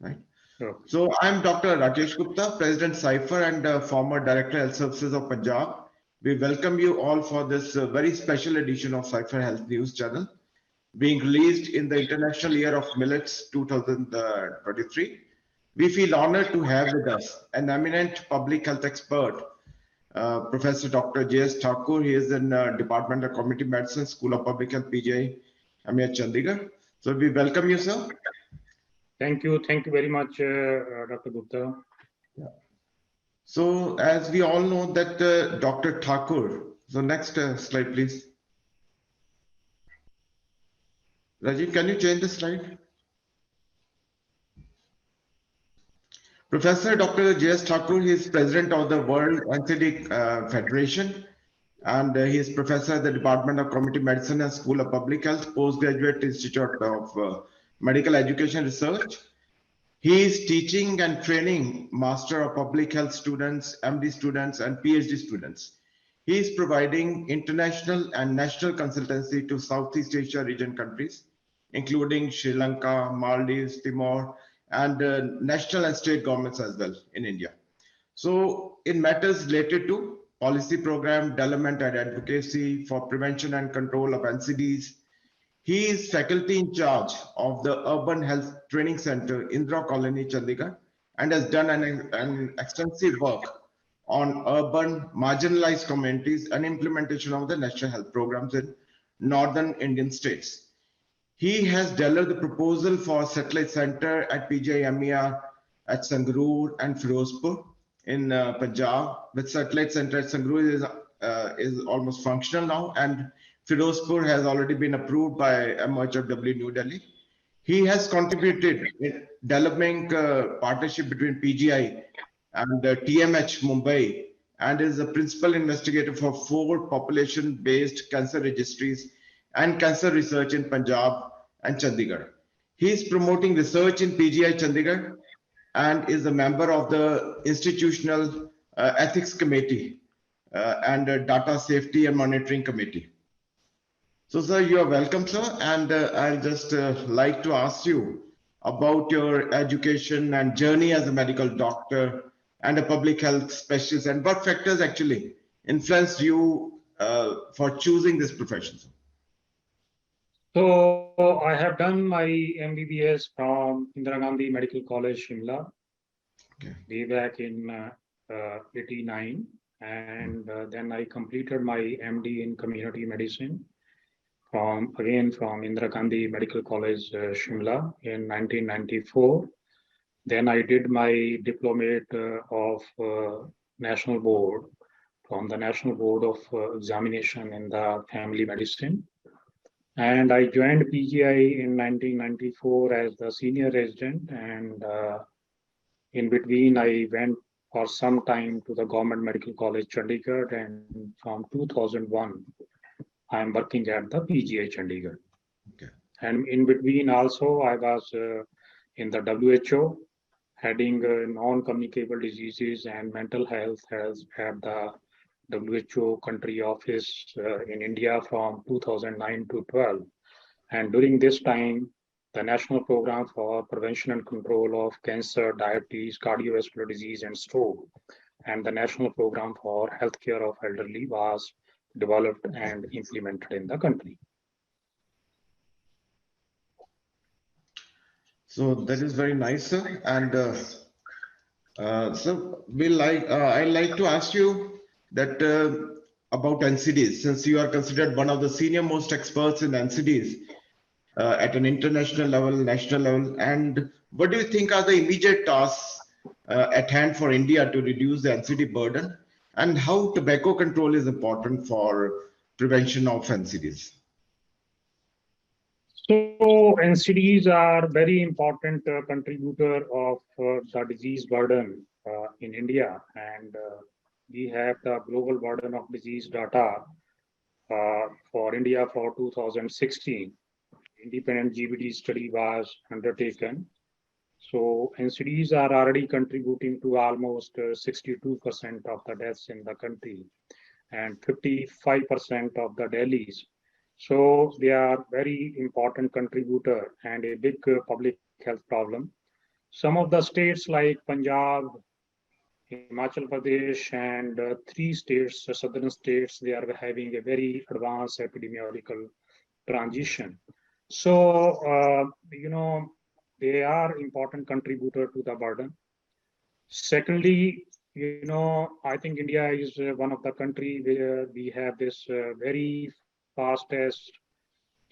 right? Sure. So I'm Dr. Rakesh Gupta, President Cypher and former Director Health Services of Punjab. We welcome you all for this very special edition of Cypher Health News Channel, being released in the International Year of Millets 2023. We feel honored to have with us an eminent public health expert, Professor Dr. J.S. Thakur. He is in Department of Community Medicine, School of Public Health, PGIMER, Chandigarh. So we welcome you, sir. Thank you very much, Dr. Gupta. Yeah. So as we all know that Dr. Thakur, so next slide, please. Rajiv, can you change the slide? Professor Dr. J.S. Thakur, he is president of the World NCD Federation, and he is professor at the Department of Community Medicine and School of Public Health, Postgraduate Institute of Medical Education Research. He is teaching and training Master of Public Health students, MD students, and PhD students. He is providing international and national consultancy to Southeast Asia region countries, including Sri Lanka, Maldives, Timor, and national and state governments as well in India. So in matters related to policy program, development and advocacy for prevention and control of NCDs, he is faculty in charge of the Urban Health Training Center, Indira Colony, Chandigarh, and has done an extensive work on urban marginalized communities and implementation of the national health programs in northern Indian states. He has developed the proposal for satellite center at PGIMER at Sangrur and Firozpur in Punjab. With satellite center at Sangrur is almost functional now, and Firozpur has already been approved by MHW New Delhi. He has contributed in developing partnership between PGI and TMH Mumbai, and is a principal investigator for 4 population-based cancer registries and cancer research in Punjab and Chandigarh. He is promoting research in PGI Chandigarh and is a member of the Institutional Ethics Committee and Data Safety and Monitoring Committee. So, sir, you are welcome, sir. And I'll just like to ask you about your education and journey as a medical doctor and a public health specialist, and what factors actually influenced you for choosing this profession, sir? So I have done my MBBS from Indira Gandhi Medical College, Shimla, way back in 89, and then I completed my MD in community medicine from Indira Gandhi Medical College, Shimla in 1994. Then I did my diplomate of National Board from the National Board of Examination in the Family Medicine. And I joined PGI in 1994 as the senior resident, and in between I went for some time to the Government Medical College, Chandigarh, and from 2001, I'm working at the PGI Chandigarh. Okay. And in between also, I was in the WHO, heading non-communicable diseases and mental health at the WHO country office in India from 2009 to 12. And during this time, the National Program for Prevention and Control of Cancer, Diabetes, Cardiovascular Disease, and Stroke, and the National Program for Healthcare of Elderly was developed and implemented in the country. So that is very nice, sir. And so I'd like to ask you that about NCDs, since you are considered one of the senior most experts in NCDs at an international level, national level, and what do you think are the immediate tasks at hand for India to reduce the NCD burden, and how tobacco control is important for prevention of NCDs? So NCDs are very important contributor of the disease burden in India, and we have the global burden of disease data for India for 2016. Independent GBD study was undertaken. So NCDs are already contributing to almost 62% of the deaths in the country and 55% of the deaths. So they are very important contributor and a big public health problem. Some of the states like Punjab, Himachal Pradesh, and three states, southern states, they are having a very advanced epidemiological transition. So, they are important contributor to the burden. Secondly, I think India is one of the country where we have this very fastest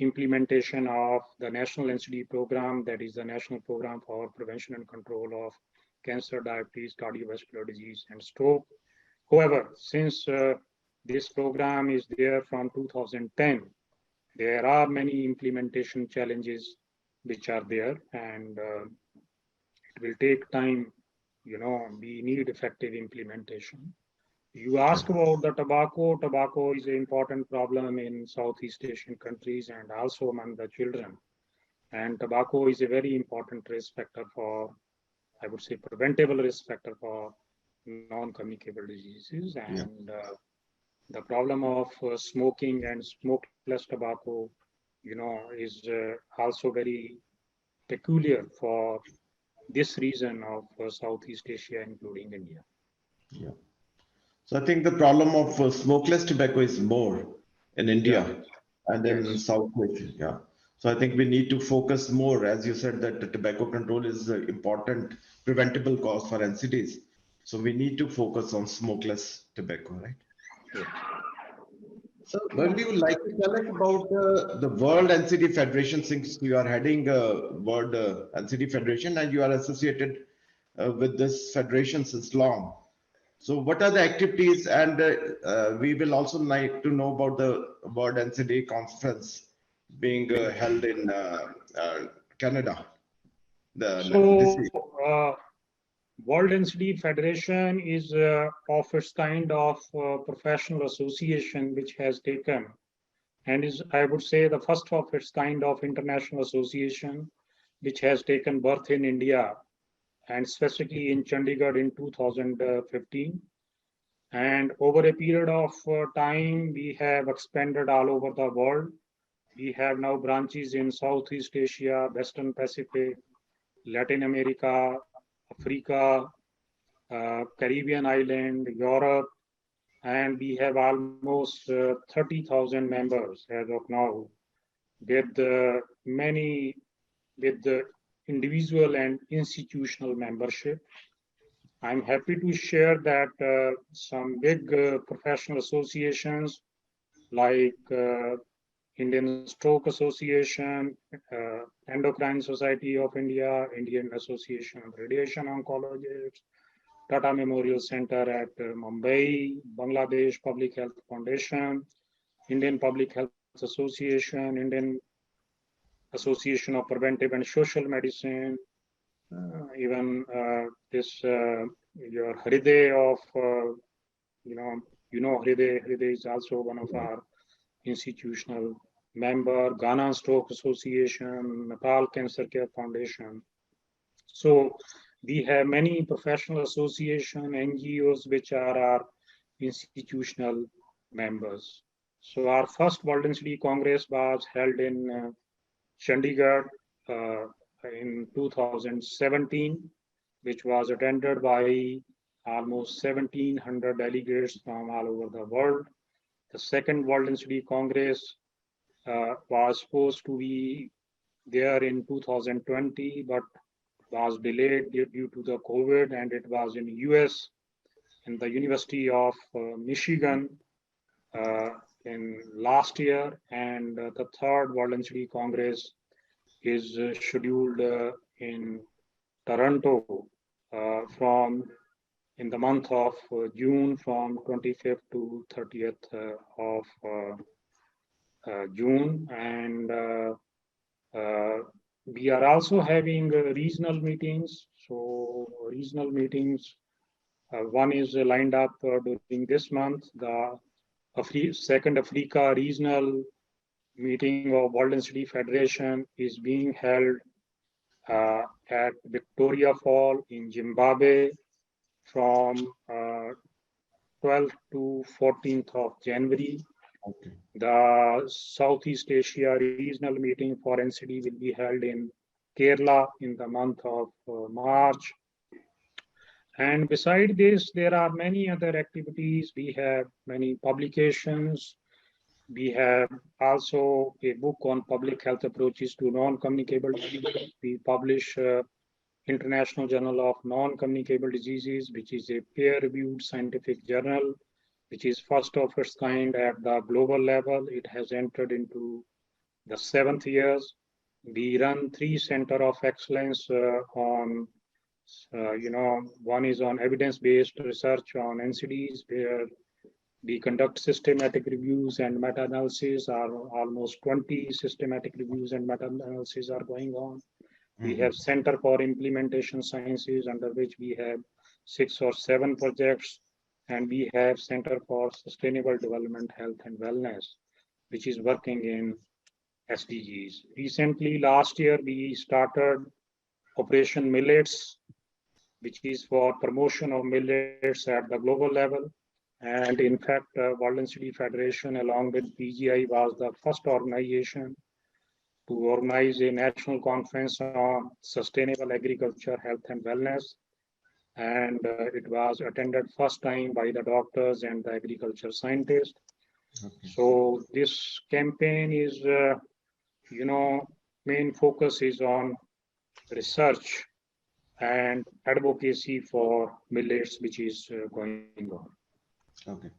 implementation of the national NCD program, that is the National Program for Prevention and Control of Cancer, Diabetes, Cardiovascular Disease, and Stroke. However, since this program is there from 2010, there are many implementation challenges which are there, and it will take time. We need effective implementation. You ask about the tobacco. Tobacco is an important problem in Southeast Asian countries and also among the children. And tobacco is a very important risk factor for, I would say, preventable risk factor for non-communicable diseases. And the problem of smoking and smokeless tobacco, is also very peculiar for this region of Southeast Asia, including India. Yeah. So I think the problem of smokeless tobacco is more in India and in South Asia. Yeah. So I think we need to focus more, as you said, that the tobacco control is an important preventable cause for NCDs. So we need to focus on smokeless tobacco, right? Yeah. So, would you like to tell us about the World NCD Federation, since you are heading World NCD Federation and you are associated with this federation since long? So, what are the activities? And we will also like to know about the World NCD conference being held in Canada. World NCD Federation is of its kind of professional association which has taken, and is, I would say, the first of its kind of international association which has taken birth in India, and specifically in Chandigarh in 2015. And over a period of time, we have expanded all over the world. We have now branches in Southeast Asia, Western Pacific, Latin America, Africa, Caribbean island, Europe, and we have almost 30,000 members as of now, with with the individual and institutional membership. I'm happy to share that some big professional associations like Indian Stroke Association, Endocrine Society of India, Indian Association of Radiation Oncologists, Tata Memorial Center at Mumbai, Bangladesh Public Health Foundation, Indian Public Health Association, Indian Association of Preventive and Social Medicine, even this your Hriday of Hriday is also one of our institutional member, Ghana Stroke Association, Nepal Cancer Care Foundation. So we have many professional association, NGOs, which are our institutional members. So our first World NCD Congress was held in Chandigarh in 2017, which was attended by almost 1,700 delegates from all over the world. The second World NCD Congress was supposed to be there in 2020, but was delayed due to the COVID, and it was in US, in the University of Michigan in last year. And the third World NCD Congress is scheduled in Toronto in the month of June, from 25th to 30th of June. And we are also having regional meetings. So regional meetings, one is lined up during this month. The second Africa regional meeting of World NCD Federation is being held at Victoria Fall in Zimbabwe from 12th to 14th of January. Okay. The Southeast Asia regional meeting for NCD will be held in Kerala in the month of March. And beside this, there are many other activities. We have many publications. We have also a book on public health approaches to non-communicable diseases. We publish International Journal of Non-Communicable Diseases, which is a peer-reviewed scientific journal, which is first of its kind at the global level. It has entered into the 7th years. We run 3 centers of excellence on, one is on evidence-based research on NCDs, where we conduct systematic reviews and meta-analysis. Are almost 20 systematic reviews and meta-analysis are going on. We have Center for Implementation Sciences, under which we have 6 or 7 projects, and we have Center for Sustainable Development, Health and Wellness, which is working in SDGs. Recently, last year, we started Operation Millets, which is for promotion of millets at the global level. And in fact, World NCD Federation, along with PGI, was the first organization to organize a national conference on sustainable agriculture, health and wellness. And it was attended first time by the doctors and the agriculture scientists. Okay. So this campaign is, main focus is on research and advocacy for millets, which is going on. Okay.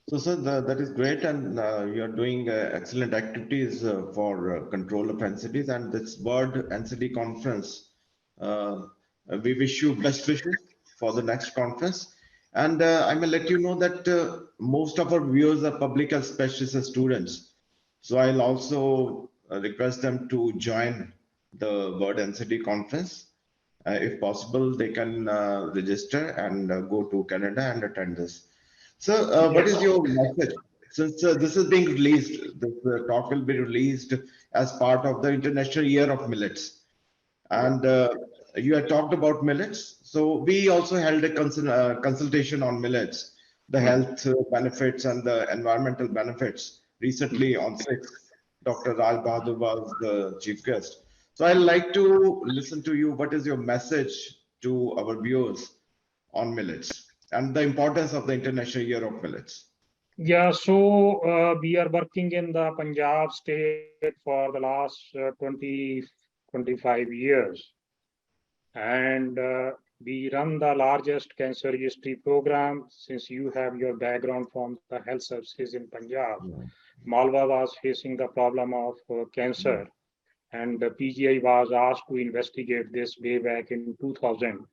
So, sir, that is great, and you are doing excellent activities for control of NCDs, and this World NCD conference. We wish you best wishes for the next conference, and I may let you know that most of our viewers are public health specialists and students. So I'll also request them to join the World NCD conference. If possible, they can register and go to Canada and attend this. So, what is your message? Since this is being released, this talk will be released as part of the International Year of Millets. And you had talked about millets. So we also held a consultation on millets, the health benefits and the environmental benefits. Recently on 6th, Dr. Raj Bahadur was the chief guest. So I'd like to listen to you. What is your message to our viewers on millets and the importance of the International Year of Millets? Yeah, so we are working in the Punjab state for the last 25 years. And we run the largest cancer registry program. Since you have your background from the health services in Punjab, Malwa was facing the problem of cancer. And the PGI was asked to investigate this way back in 2000.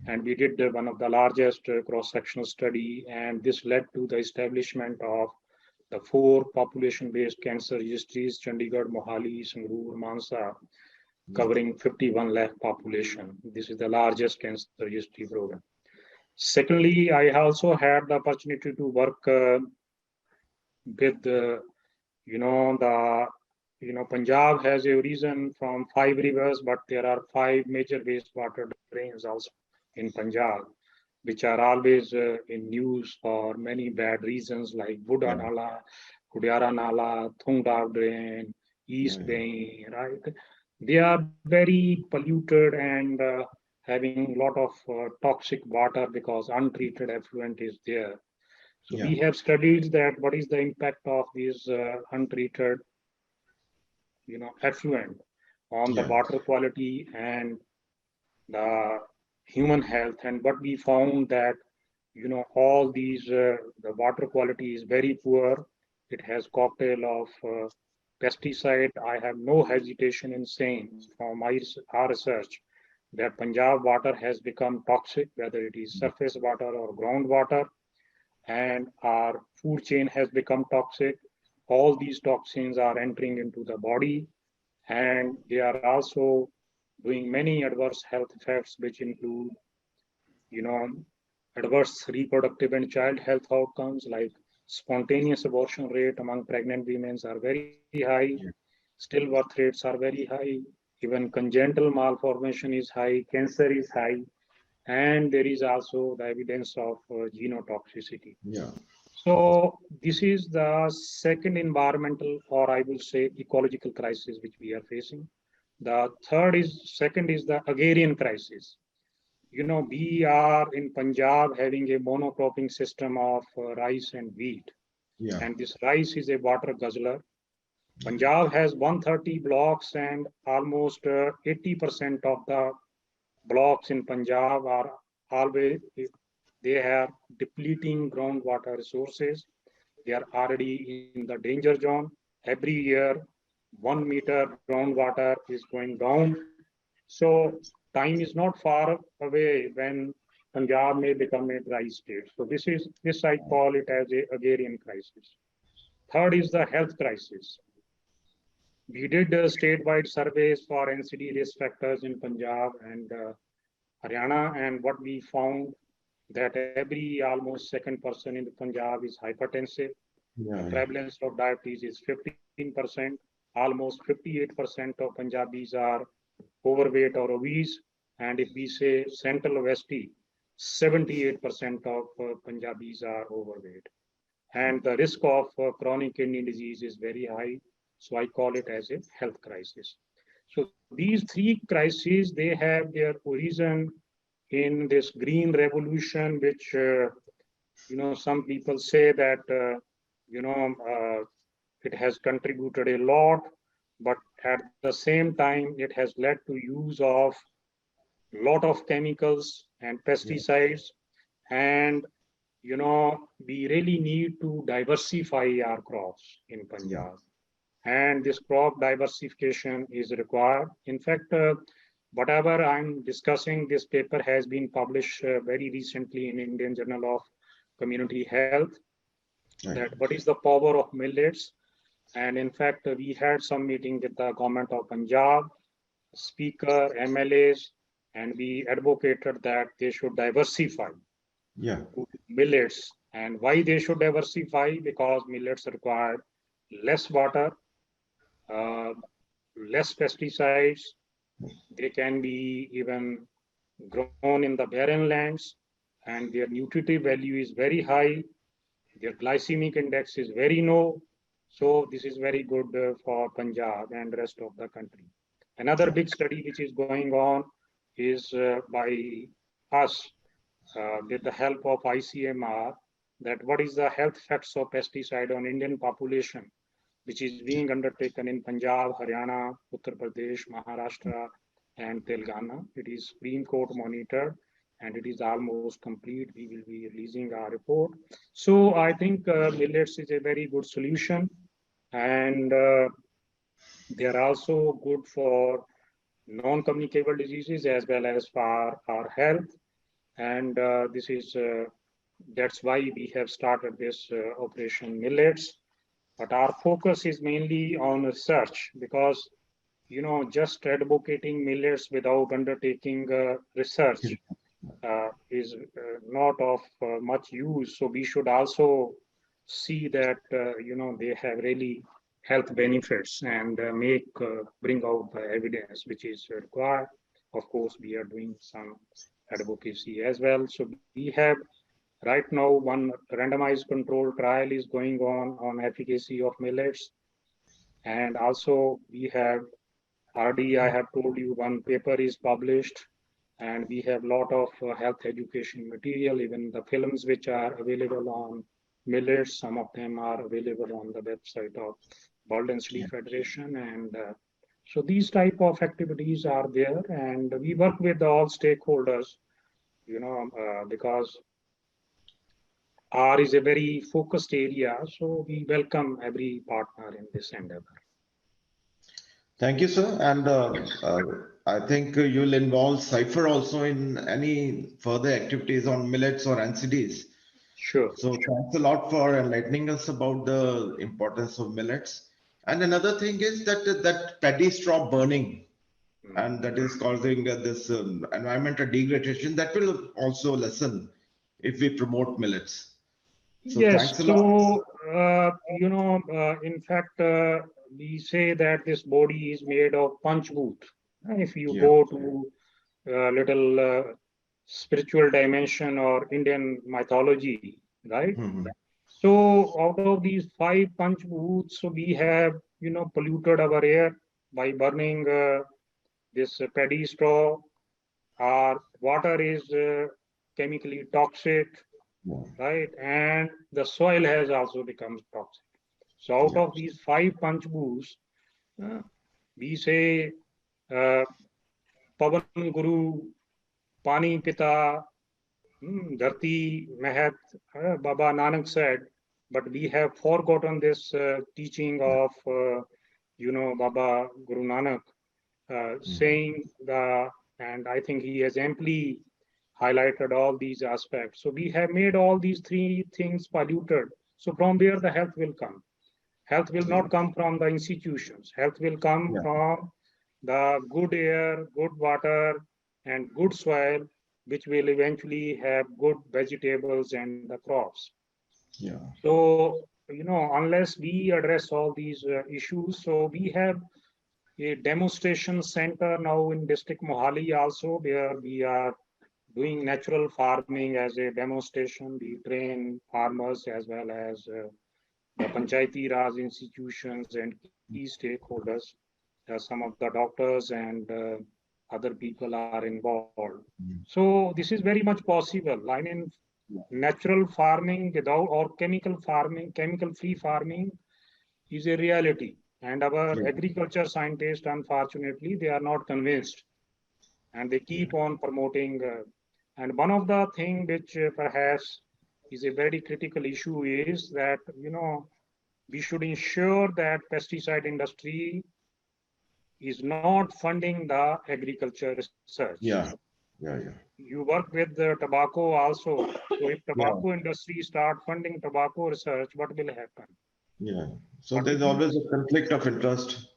And we did one of the largest cross-sectional study, and this led to the establishment of the 4 population-based cancer registries, Chandigarh, Mohali, Sangrur, Mansa, covering 51 lakh population. This is the largest cancer registry program. Secondly, I also had the opportunity to work with, Punjab has a origin from 5 rivers, but there are 5 major wastewater drains also in Punjab, which are always in news for many bad reasons, like Buddha Nala, Kudiara Nala, Thungdav drain, East Drain, right? They are very polluted and having a lot of toxic water because untreated effluent is there. So we have studied that what is the impact of these untreated, effluent on the water quality and the human health. And what we found that, all these, the water quality is very poor. It has cocktail of pesticide. I have no hesitation in saying from our research that Punjab water has become toxic, whether it is surface water or groundwater, and our food chain has become toxic. All these toxins are entering into the body, and they are also doing many adverse health effects, which include, adverse reproductive and child health outcomes, like spontaneous abortion rate among pregnant women are very high, stillbirth rates are very high, even congenital malformation is high, cancer is high, and there is also the evidence of genotoxicity. So this is the second environmental, or I will say ecological crisis which we are facing. The second is the agrarian crisis. We are in Punjab having a monocropping system of rice and wheat. Yeah. And this rice is a water guzzler. Punjab has 130 blocks, and almost 80% of the blocks in Punjab are always, they are depleting groundwater resources. They are already in the danger zone. Every year, 1 meter groundwater is going down. So time is not far away when Punjab may become a dry state. So this I call it as a agrarian crisis. Third is the health crisis. We did statewide surveys for NCD risk factors in Punjab and Haryana, and what we found that every almost second person in Punjab is hypertensive. The prevalence of diabetes is 15%. Almost 58% of Punjabis are overweight or obese. And if we say central obesity, 78% of Punjabis are overweight. And the risk of chronic kidney disease is very high. So I call it as a health crisis. So these three crises, they have their origin in this green revolution, which, some people say that, it has contributed a lot, but at the same time, it has led to use of a lot of chemicals and pesticides. And, we really need to diversify our crops in Punjab. And this crop diversification is required. In fact, whatever I'm discussing, this paper has been published very recently in Indian Journal of Community Health. That what is the power of millets? And in fact, we had some meeting with the government of Punjab, speaker, MLAs, and we advocated that they should diversify millets. And why they should diversify? Because millets require less water, less pesticides. They can be even grown in the barren lands, and their nutritive value is very high. Their glycemic index is very low. So this is very good for Punjab and rest of the country. Another big study which is going on is by us with the help of ICMR, that what is the health effects of pesticide on Indian population, which is being undertaken in Punjab, Haryana, Uttar Pradesh, Maharashtra, and Telangana. It is Supreme Court monitored, and it is almost complete. We will be releasing our report. So I think millets is a very good solution, and they are also good for non-communicable diseases as well as for our health. And this is that's why we have started this Operation Millets. But our focus is mainly on research, because just advocating millets without undertaking research is not of much use. So we should also see that they have really health benefits and bring out the evidence which is required. Of course, we are doing some advocacy as well. So we have right now one randomized control trial is going on efficacy of millets. And also we have already, I have told you, one paper is published, and we have a lot of health education material, even the films which are available on millets. Some of them are available on the website of World NCD Federation. And so these type of activities are there, and we work with all stakeholders, because R is a very focused area. So we welcome every partner in this endeavor. Thank you, sir. And I think you'll involve Cypher also in any further activities on millets or NCDs. Sure. So thanks a lot for enlightening us about the importance of millets. And another thing is that paddy straw burning, and that is causing this environmental degradation, that will also lessen if we promote millets. So yes. Thanks a lot. So, in fact, we say that this body is made of punch booth. If you go to a little spiritual dimension or Indian mythology, right? So out of these 5 punch booths, so we have, polluted our air by burning this paddy straw, our water is chemically toxic, right? And the soil has also become toxic. So out of these 5 panchbhus, we say Pavan Guru, Pani Pita, Dharti Mehat, Baba Nanak said, but we have forgotten this teaching of, Baba Guru Nanak, saying and I think he has amply highlighted all these aspects. So we have made all these 3 things polluted. So from where the health will come? Health will not come from the institutions. Health will come from the good air, good water, and good soil, which will eventually have good vegetables and the crops. So, unless we address all these issues, so we have a demonstration center now in district Mohali also, where we are doing natural farming as a demonstration. We train farmers as well as the Panchayati Raj institutions and key stakeholders. Some of the doctors and other people are involved. So this is very much possible. I mean, natural farming without or chemical-free farming is a reality. And our agriculture scientists, unfortunately, they are not convinced. And they keep on promoting. And one of the things which perhaps is a very critical issue is that, we should ensure that pesticide industry is not funding the agriculture research. You work with the tobacco also. So if tobacco industry start funding tobacco research, what will happen? So there's always a conflict of interest.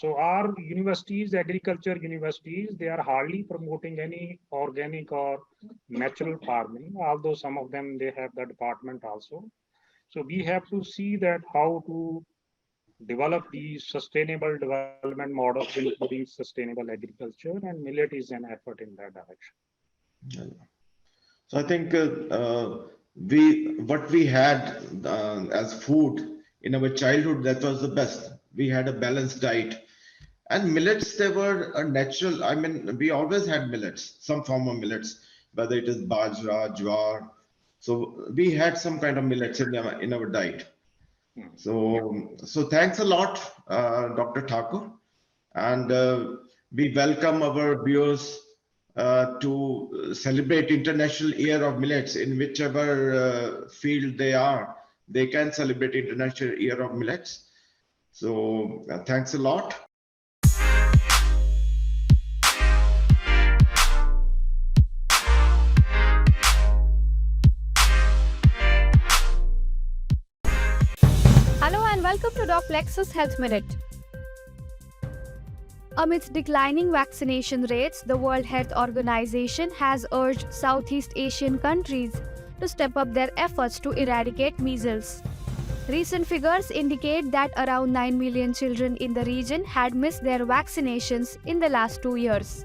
So our universities, agriculture universities, they are hardly promoting any organic or natural farming, although some of them, they have the department also. So we have to see that how to develop these sustainable development models, including sustainable agriculture, and millet is an effort in that direction. So I think what we had as food in our childhood, that was the best. We had a balanced diet, and millets, they were a natural. I mean, we always had millets, some form of millets, whether it is bajra, jawar. So we had some kind of millets in our diet. So thanks a lot, Dr. Thakur, and we welcome our viewers to celebrate International Year of Millets in whichever field they are. They can celebrate International Year of Millets. So thanks a lot. Welcome to Dr. Plexus Health Minute. Amidst declining vaccination rates, the World Health Organization has urged Southeast Asian countries to step up their efforts to eradicate measles. Recent figures indicate that around 9 million children in the region had missed their vaccinations in the last 2 years.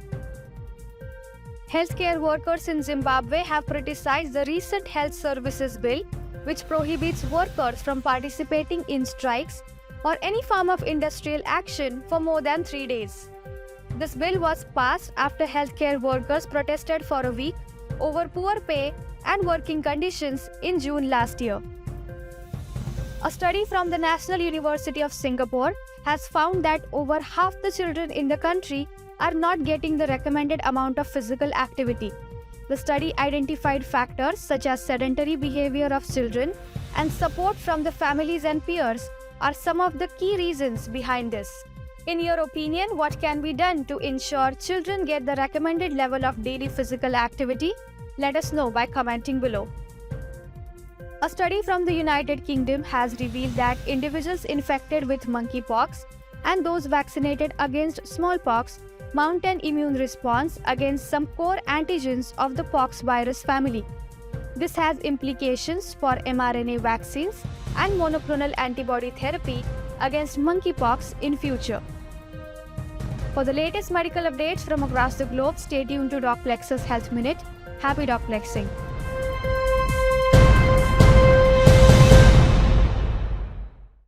Healthcare workers in Zimbabwe have criticized the recent health services bill, which prohibits workers from participating in strikes or any form of industrial action for more than 3 days. This bill was passed after healthcare workers protested for a week over poor pay and working conditions in June last year. A study from the National University of Singapore has found that over half the children in the country are not getting the recommended amount of physical activity. The study identified factors such as sedentary behavior of children and support from the families and peers are some of the key reasons behind this. In your opinion, what can be done to ensure children get the recommended level of daily physical activity? Let us know by commenting below. A study from the United Kingdom has revealed that individuals infected with monkeypox and those vaccinated against smallpox mount an immune response against some core antigens of the pox virus family. This has implications for mRNA vaccines and monoclonal antibody therapy against monkeypox in future. For the latest medical updates from across the globe, stay tuned to Doc Plexus Health Minute. Happy Doc Plexing!